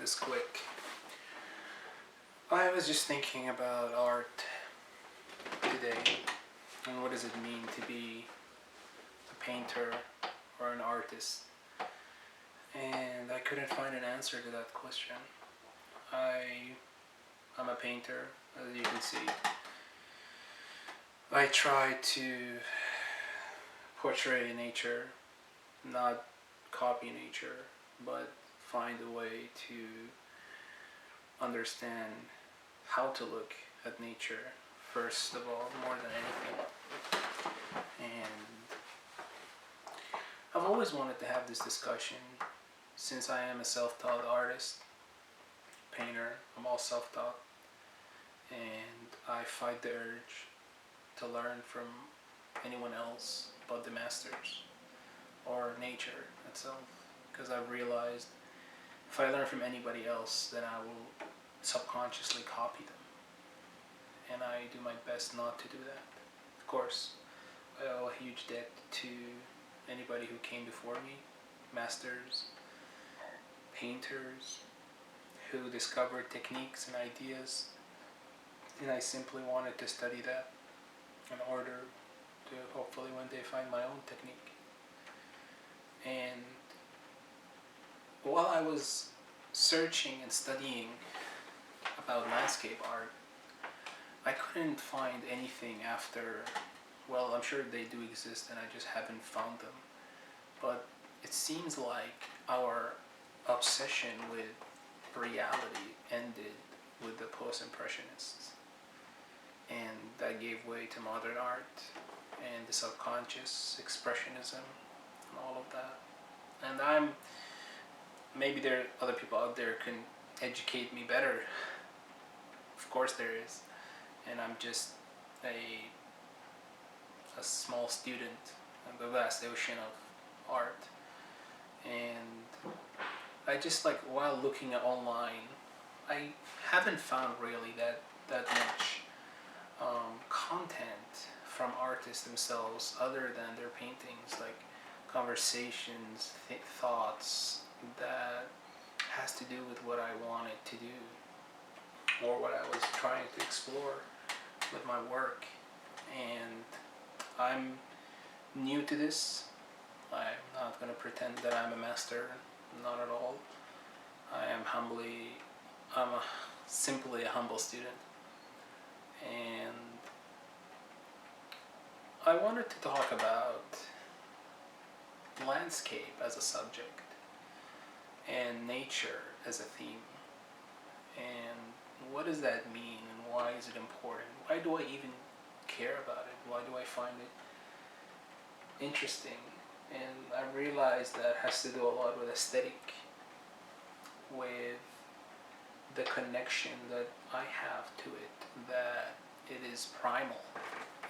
this quick. I was just thinking about art today and what does it mean to be a painter or an artist. And I couldn't find an answer to that question. I'm a painter, as you can see. I try to portray nature, not copy nature, but find a way to understand how to look at nature first of all, more than anything. And I've always wanted to have this discussion since I am a self-taught artist, painter. I'm all self-taught, and I fight the urge to learn from anyone else but the masters or nature itself, because I've realized if I learn from anybody else, then I will subconsciously copy them, and I do my best not to do that. Of course, I owe a huge debt to anybody who came before me, masters, painters, who discovered techniques and ideas, and I simply wanted to study that in order to hopefully one day find my own technique. And while I was searching and studying about landscape art, I couldn't find anything after, well, I'm sure they do exist and I just haven't found them, but it seems like our obsession with reality ended with the post-impressionists, and that gave way to modern art and the subconscious expressionism and all of that. And maybe there are other people out there who can educate me better. Of course there is, and I'm just a small student of the vast ocean of art. And I just, like, while looking at online, I haven't found really that much content from artists themselves other than their paintings, like conversations, thoughts that has to do with what I wanted to do or what I was trying to explore with my work. And I'm new to this. I'm not going to pretend that I'm a master, not at all. I'm simply a humble student. And I wanted to talk about landscape as a subject and nature as a theme. And what does that mean and why is it important? Why do I even care about it? Why do I find it interesting? And I realized that has to do a lot with aesthetic, with the connection that I have to it, that it is primal.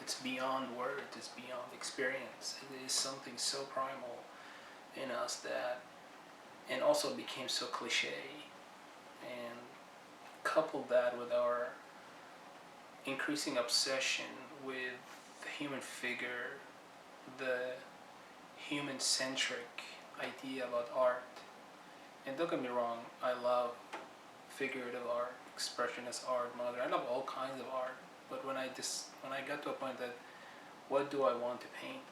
It's beyond words, it's beyond experience. It is something so primal in us that, and also became so cliche. And couple that with our increasing obsession with the human figure, the human-centric idea about art. And don't get me wrong, I love figurative art, expressionist art, modern. I love all kinds of art. But when I got to a point that what do I want to paint,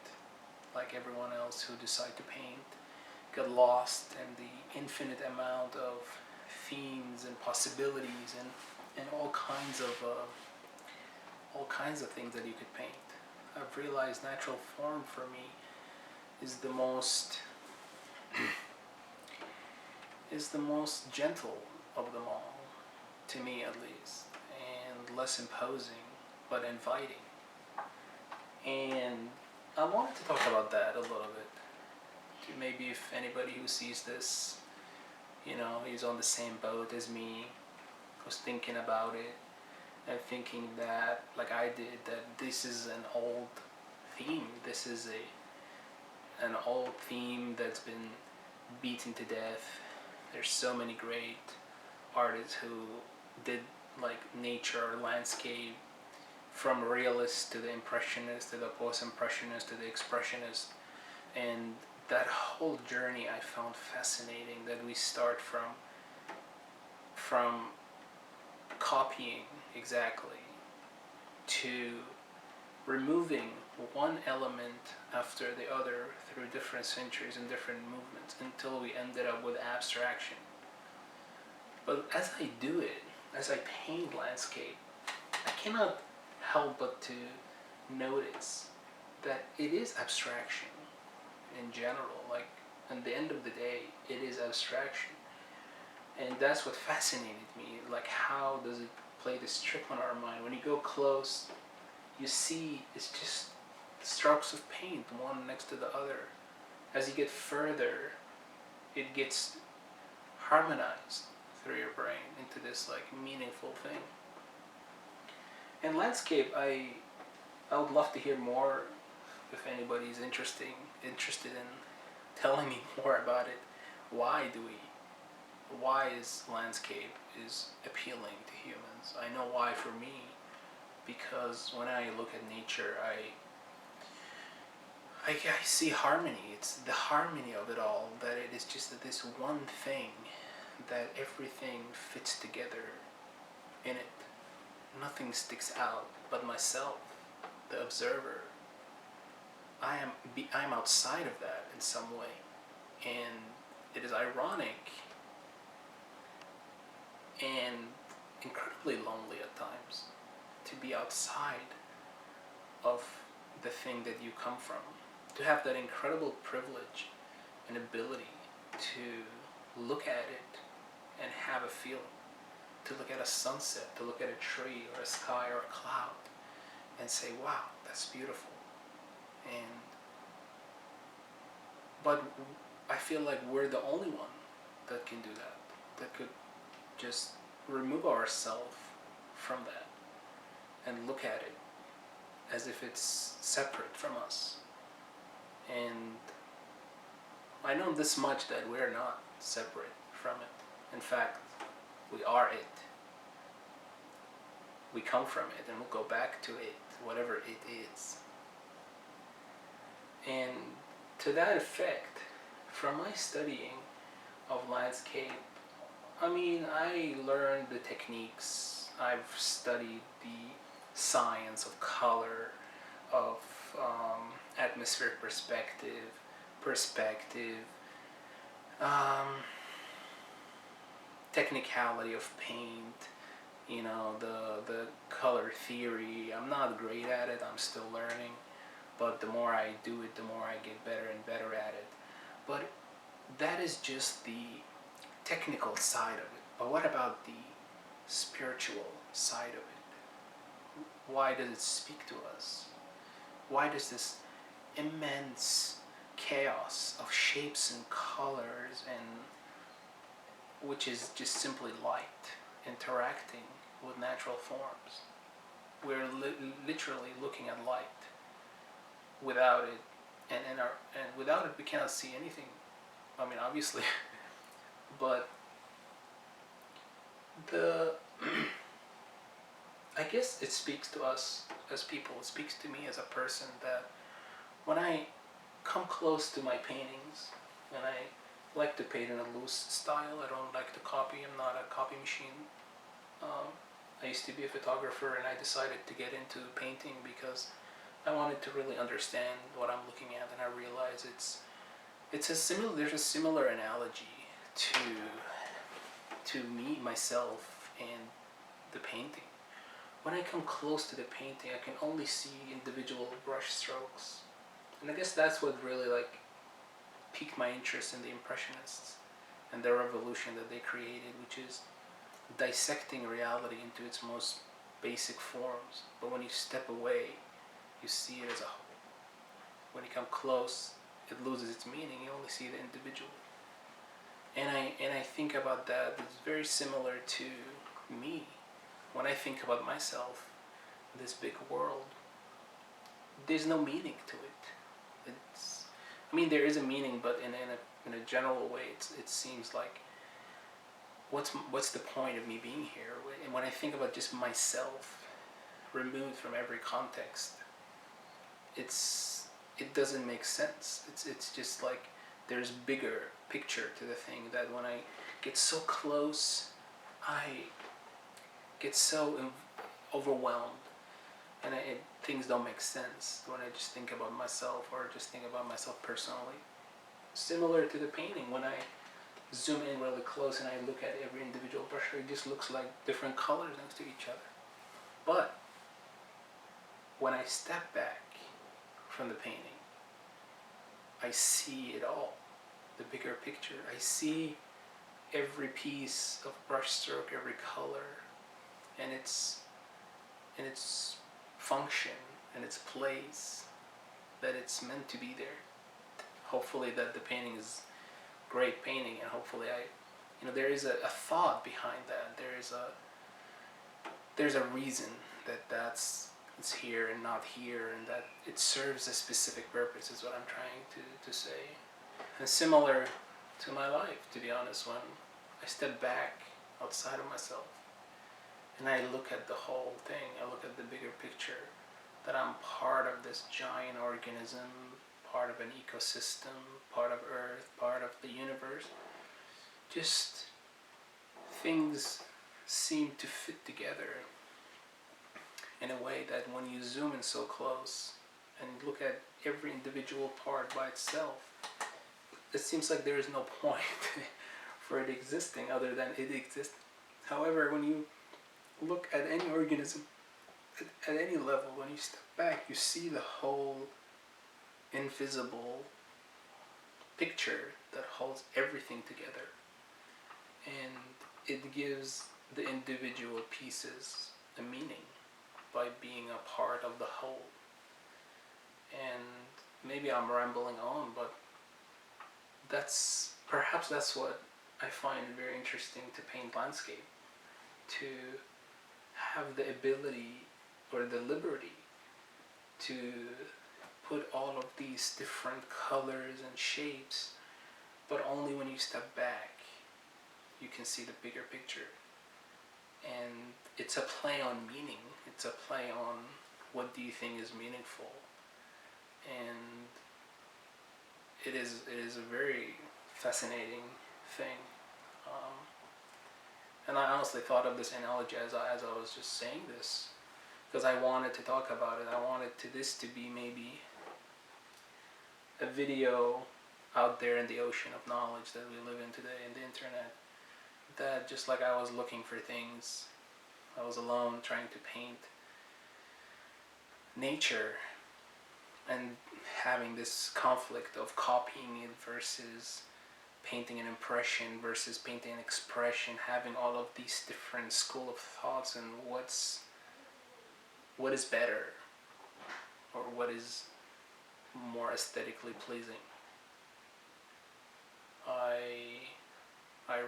like everyone else who decide to paint, get lost in the infinite amount of themes and possibilities and all kinds of things that you could paint. I've realized natural form for me is the most gentle of them all, to me at least, and less imposing but inviting. And I wanted to talk about that a little bit. Maybe if anybody who sees this, he's on the same boat as me, was thinking about it and thinking that, like I did, that this is an old theme. This is an old theme that's been beaten to death. There's so many great artists who did like nature or landscape, from realist to the impressionist to the post-impressionist to the expressionist, and that whole journey I found fascinating, that we start from from copying exactly to removing one element after the other through different centuries and different movements until we ended up with abstraction. But as I do it, as I paint landscape, I cannot help but to notice that it is abstraction in general. Like, at the end of the day, it is abstraction. And that's what fascinated me. Like, how does it play this trick on our mind? When you go close, you see it's just strokes of paint, one next to the other. As you get further, it gets harmonized through your brain into this like meaningful thing. And landscape, I would love to hear more if anybody's interested in telling me more about it. Why is landscape is appealing to humans? I know why for me, because when I look at nature, I see harmony. It's the harmony of it all, that it is just this one thing, that everything fits together in it. Nothing sticks out but myself, the observer. I'm outside of that in some way, and it is ironic and incredibly lonely at times to be outside of the thing that you come from, to have that incredible privilege and ability to look at it and have a feeling, to look at a sunset, to look at a tree or a sky or a cloud and say, wow, that's beautiful. But I feel like we're the only one that can do that, that could just remove ourselves from that and look at it as if it's separate from us. And I know this much, that we're not separate from it. In fact, we are it. We come from it and we'll go back to it, whatever it is. And to that effect, from my studying of landscape, I mean, I learned the techniques, I've studied the science of color, of atmospheric perspective, technicality of paint, the color theory. I'm not great at it, I'm still learning, but the more I do it, the more I get better and better at it. But that is just the technical side of it. But what about the spiritual side of it? Why does it speak to us? Why does this immense chaos of shapes and colors, and which is just simply light interacting with natural forms? We're literally looking at light. Without it, and without it, we cannot see anything. I mean, obviously, but I guess it speaks to us as people. It speaks to me as a person, that when I come close to my paintings, and I like to paint in a loose style, I don't like to copy. I'm not a copy machine. I used to be a photographer, and I decided to get into painting because I wanted to really understand what I'm looking at, and I realized there's a similar analogy to me, myself, and the painting. When I come close to the painting, I can only see individual brush strokes. And I guess that's what really piqued my interest in the Impressionists and the revolution that they created, which is dissecting reality into its most basic forms. But when you step away, you see it as a whole. When you come close, it loses its meaning. You only see the individual. And I think about that. It's very similar to me. When I think about myself, this big world, there's no meaning to it. There is a meaning, but in a general way, it seems like, what's the point of me being here? And when I think about just myself, removed from every context, it doesn't make sense. It's just there's bigger picture to the thing, that when I get so close I get so overwhelmed, and things don't make sense when I just think about myself or just think about myself personally. Similar to the painting, when I zoom in really close and I look at every individual brush, it just looks like different colors next to each other. But when I step back from the painting, I see it all, the bigger picture. I see every piece of brushstroke, every color, and its function and its place, that it's meant to be there. Hopefully that the painting is great painting, and hopefully there is a thought behind that. There's a reason that it's here and not here, and that it serves a specific purpose, is what I'm trying to say. And similar to my life, to be honest, when I step back outside of myself and I look at the whole thing, I look at the bigger picture, that I'm part of this giant organism, part of an ecosystem, part of Earth, part of the universe. Just things seem to fit together in a way that when you zoom in so close and look at every individual part by itself, it seems like there is no point for it existing other than it exists. However, when you look at any organism at any level, when you step back, you see the whole invisible picture that holds everything together, and it gives the individual pieces a meaning by being a part of the whole. And maybe I'm rambling on, but perhaps that's what I find very interesting to paint landscape, to have the ability or the liberty to put all of these different colors and shapes, but only when you step back you can see the bigger picture. And it's a play on meaning, it's a play on what do you think is meaningful. And it is a very fascinating thing. And I honestly thought of this analogy as I was just saying this, because I wanted to talk about it. I wanted this to be maybe a video out there in the ocean of knowledge that we live in today, in the internet, that just like I was looking for things, I was alone trying to paint nature and having this conflict of copying it versus painting an impression versus painting an expression, having all of these different school of thoughts, and what is better, or what is more aesthetically pleasing. I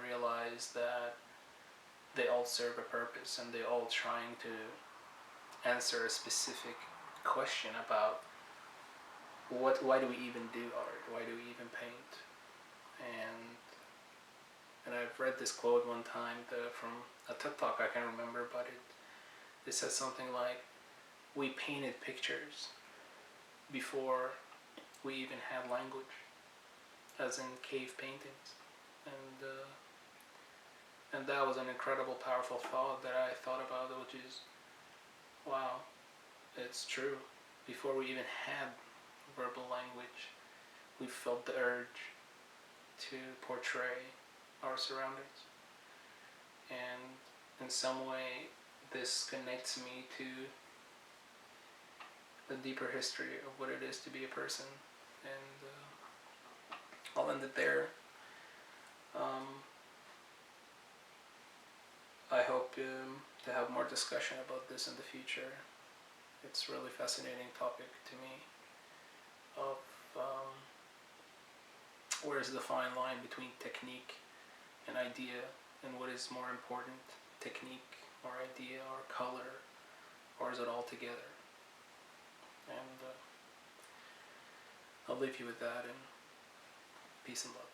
realized that they all serve a purpose, and they all trying to answer a specific question about why do we even do art? Why do we even paint? And I've read this quote one time from a TED Talk, I can't remember, but it says something like, we painted pictures before we even had language, as in cave paintings. And that was an incredible, powerful thought that I thought about, which is, wow, it's true. Before we even had verbal language, we felt the urge to portray our surroundings. And in some way, this connects me to the deeper history of what it is to be a person. And I'll end it there. I hope to have more discussion about this in the future. It's a really fascinating topic to me, of where is the fine line between technique and idea, and what is more important, technique or idea or color, or is it all together? And I'll leave you with that, and peace and love.